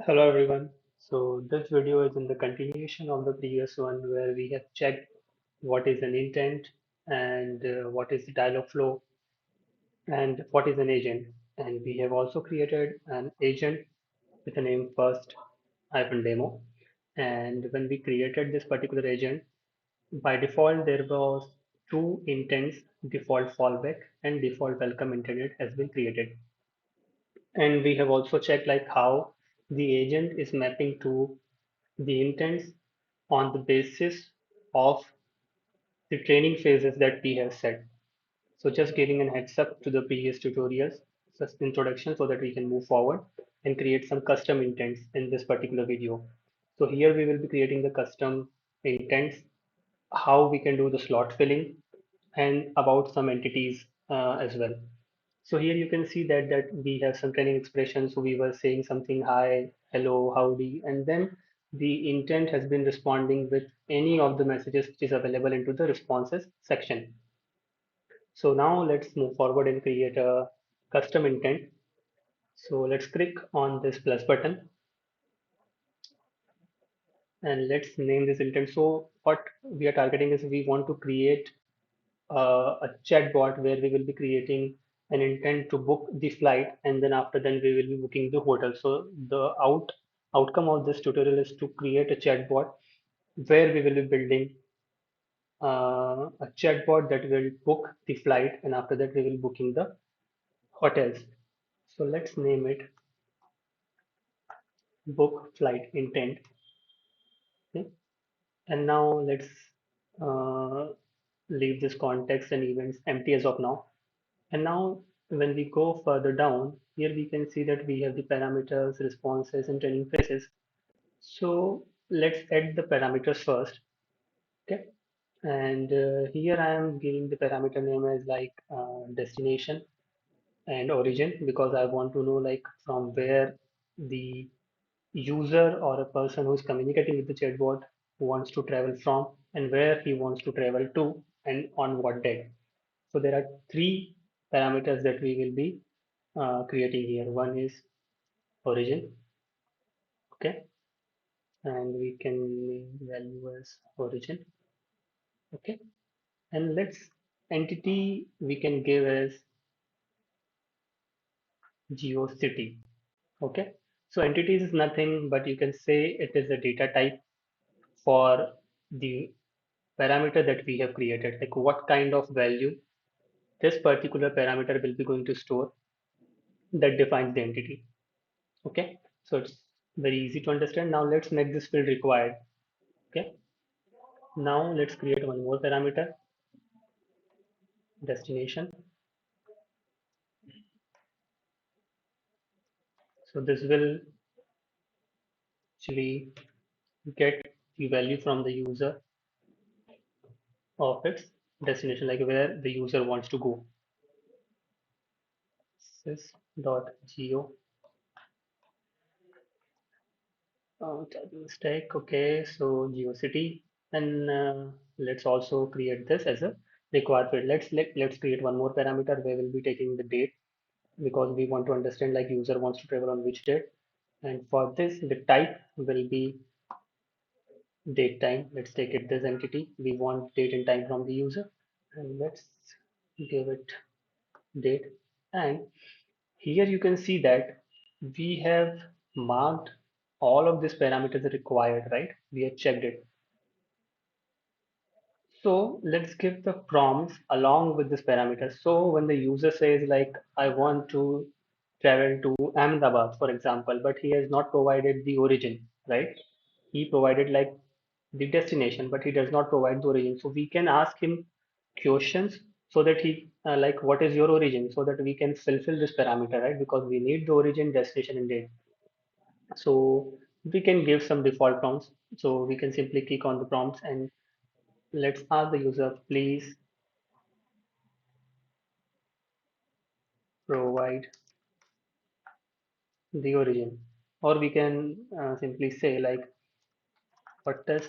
Hello everyone. So this video is in the continuation of the previous one where we have checked what is an intent and what is the dialog flow and what is an agent. And we have also created an agent with a name first hyphen demo. And when we created this particular agent, by default there was two intents, default fallback and default welcome intended has been created. And we have also checked like how the agent is mapping to the intents on the basis of the training phases that we have set. So just giving a heads up to the previous tutorials, just introduction so that we can move forward and create some custom intents in this particular video. So here we will be creating the custom intents, how we can do the slot filling and about some entities as well. So here you can see that we have some training expressions. So we were saying something hi, hello, howdy, and then the intent has been responding with any of the messages which is available into the responses section. So now let's move forward and create a custom intent. So let's click on this plus button and let's name this intent. So what we are targeting is we want to create a chatbot where we will be creating an intent to book the flight, and then after then we will be booking the hotel. So the outcome of this tutorial is to create a chatbot where we will be building a chatbot that will book the flight, and after that we will booking the hotels. So let's name it book flight intent. Okay? And now let's uh, leave this context and events empty as of now. And now when we go further down, here we can see that we have the parameters, responses, and training phases. So let's add the parameters first. Okay. And here I am giving the parameter name as like destination and origin because I want to know like from where the user or a person who is communicating with the chatbot wants to travel from and where he wants to travel to and on what date. So there are three parameters that we will be creating here. One is origin, okay, and we can name value as origin, okay, and let's entity we can give as geocity, okay. So entity is nothing but you can say it is a data type for the parameter that we have created, like what kind of value this particular parameter will be going to store that defines the entity. Okay, so it's very easy to understand. Now let's make this field required. Okay, now let's create one more parameter, destination. So this will actually get the value from the user of its destination, like where the user wants to go. Sys.geo typing mistake. Okay, so geocity, and let's also create this as a required field. Let's create one more parameter where we'll be taking the date because we want to understand like user wants to travel on which date, and for this the type will be date time. Let's take it this entity. We want date and time from the user, and let's give it date. And here you can see that we have marked all of these parameters required, right? We have checked it. So let's give the prompts along with this parameter. So when the user says like, I want to travel to Ahmedabad, for example, but he has not provided the origin, right? He provided like the destination, but he does not provide the origin. So we can ask him questions so that he like, what is your origin? So that we can fulfill this parameter, right? Because we need the origin, destination, and date. So we can give some default prompts. So we can simply click on the prompts and let's ask the user, please provide the origin. Or we can simply say like, what is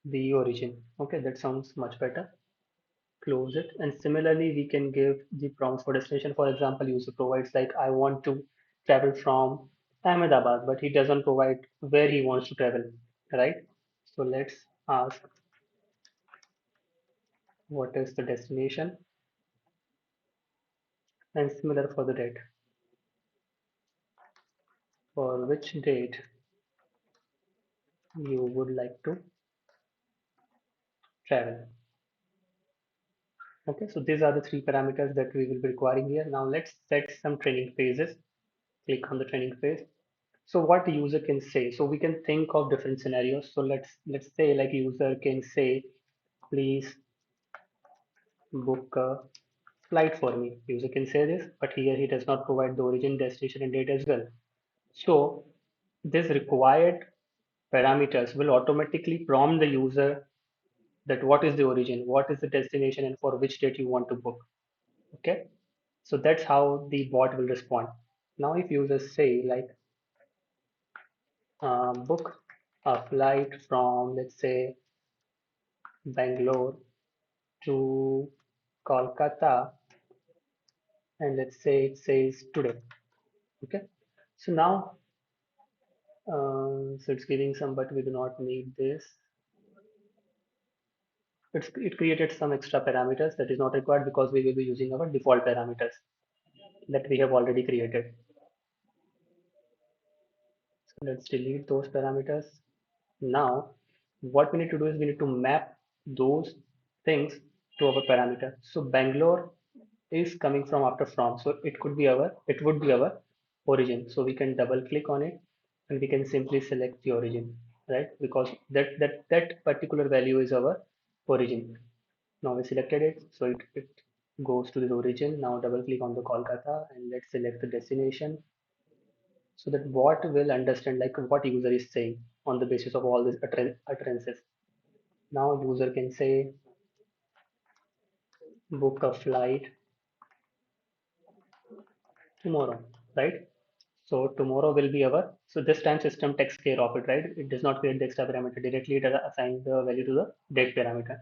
the origin? Okay, that sounds much better. Close it. And similarly, we can give the prompts for destination. For example, user provides like, I want to travel from Ahmedabad, but he doesn't provide where he wants to travel, right? So let's ask what is the destination and similar for the date. For which date you would like to travel. Okay, so these are the three parameters that we will be requiring here. Now let's set some training phases. Click on the training phase. So what the user can say? So we can think of different scenarios. So let's say like user can say, please book a flight for me. User can say this, but here he does not provide the origin, destination, and date as well. So this required parameters will automatically prompt the user that what is the origin, what is the destination, and for which date you want to book. Okay, so that's how the bot will respond. Now, if users say like book a flight from let's say Bangalore to Kolkata, and let's say it says today. Okay, so now so it's giving some, but we do not need this. It created some extra parameters that is not required because we will be using our default parameters that we have already created. So let's delete those parameters. Now, what we need to do is we need to map those things to our parameter. So Bangalore is coming from after from, so it would be our origin. So we can double click on it and we can simply select the origin, right? Because that particular value is our origin. Now we selected it, so it goes to the origin. Now double click on the Kolkata and let's select the destination so that bot will understand like what user is saying on the basis of all these utterances. Now user can say book a flight tomorrow, right? So tomorrow will be our, so this time system takes care of it, right? It does not create the extra parameter directly, it assigns the value to the date parameter.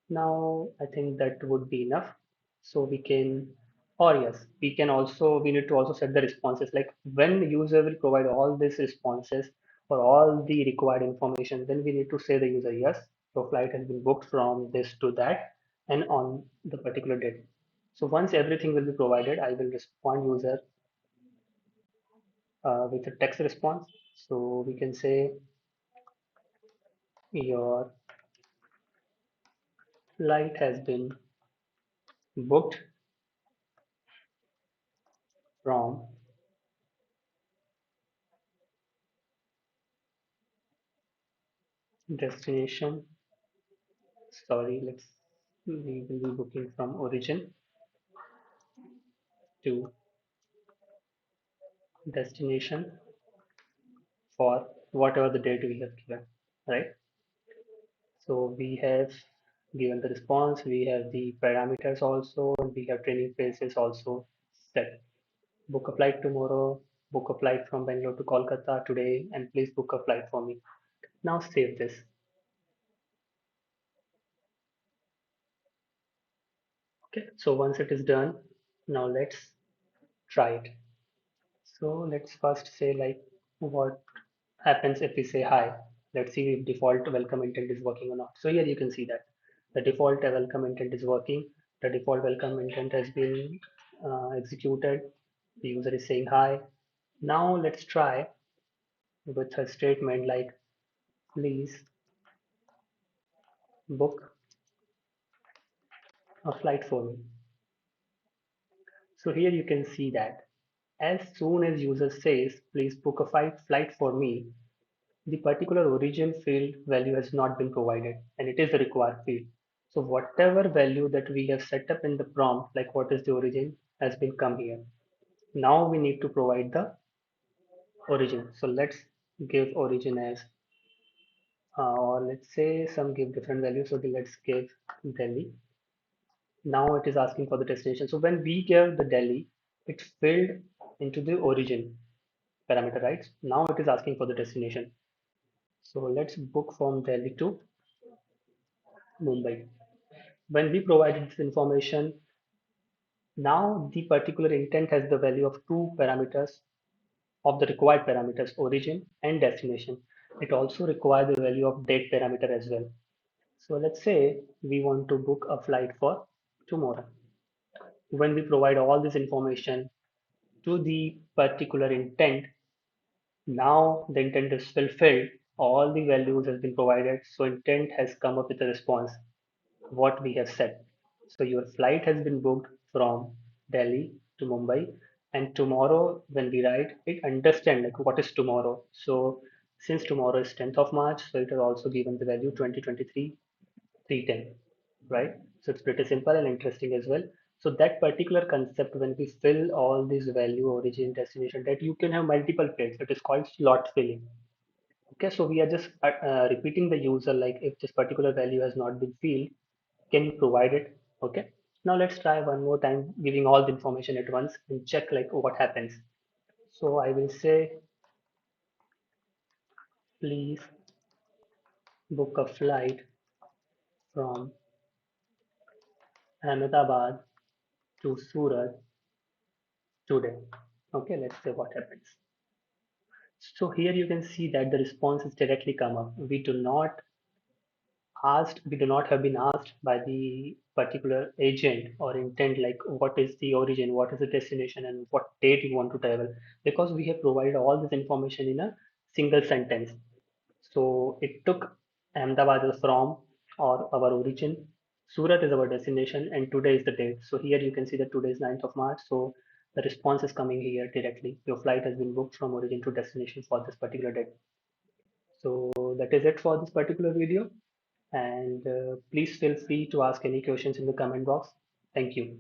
Now I think that would be enough. So we can, or yes, we need to also set the responses. Like when the user will provide all these responses for all the required information, then we need to say the user, yes, your flight has been booked from this to that and on the particular date. So once everything will be provided, I will respond user with a text response. So we can say your flight has been booked from destination. Sorry, we will be booking from origin to destination for whatever the date we have given, right? So we have given the response, we have the parameters also, and we have training phases also set. Book a flight tomorrow, book a flight from Bangalore to Kolkata today, and please book a flight for me. Now save this. Okay, so once it is done, now let's try it. So let's first say like what happens if we say hi. Let's see if default welcome intent is working or not. So here you can see that the default welcome intent is working. The default welcome intent has been executed. The user is saying hi. Now let's try with a statement like please book a flight for me. So here you can see that as soon as user says please book a flight for me, the particular origin field value has not been provided and it is the required field. So whatever value that we have set up in the prompt, like what is the origin, has been come here. Now we need to provide the origin. So let's give origin as, or let's say some give different values. So let's give Delhi. Now it is asking for the destination. So when we give the Delhi, it filled into the origin parameter, right? Now it is asking for the destination. So let's book from Delhi to Mumbai. When we provided this information, now the particular intent has the value of two parameters. of the required parameters origin and destination. It also requires the value of date parameter as well. So let's say we want to book a flight for tomorrow. When we provide all this information to the particular intent, now the intent is fulfilled, all the values has been provided, so intent has come up with a response, what we have said. So your flight has been booked from Delhi to Mumbai, and tomorrow when we write, it understand like what is tomorrow. So since tomorrow is 10th of March, so it has also given the value 2023 310, right? So it's pretty simple and interesting as well. So that particular concept, when we fill all these value, origin, destination, that you can have multiple fields. It is called slot filling. Okay, so we are just repeating the user like if this particular value has not been filled, can you provide it? Okay. Now let's try one more time, giving all the information at once and check like what happens. So I will say, please book a flight from Ahmedabad to Surat today. Okay, let's see what happens. So here you can see that the response is directly come up. We do not have been asked by the particular agent or intent like what is the origin, what is the destination, and what date you want to travel, because we have provided all this information in a single sentence. So it took Ahmedabad as from or our origin, Surat is our destination, and today is the date. So here you can see that today is 9th of March. So the response is coming here directly. Your flight has been booked from origin to destination for this particular date. So that is it for this particular video. And please feel free to ask any questions in the comment box. Thank you.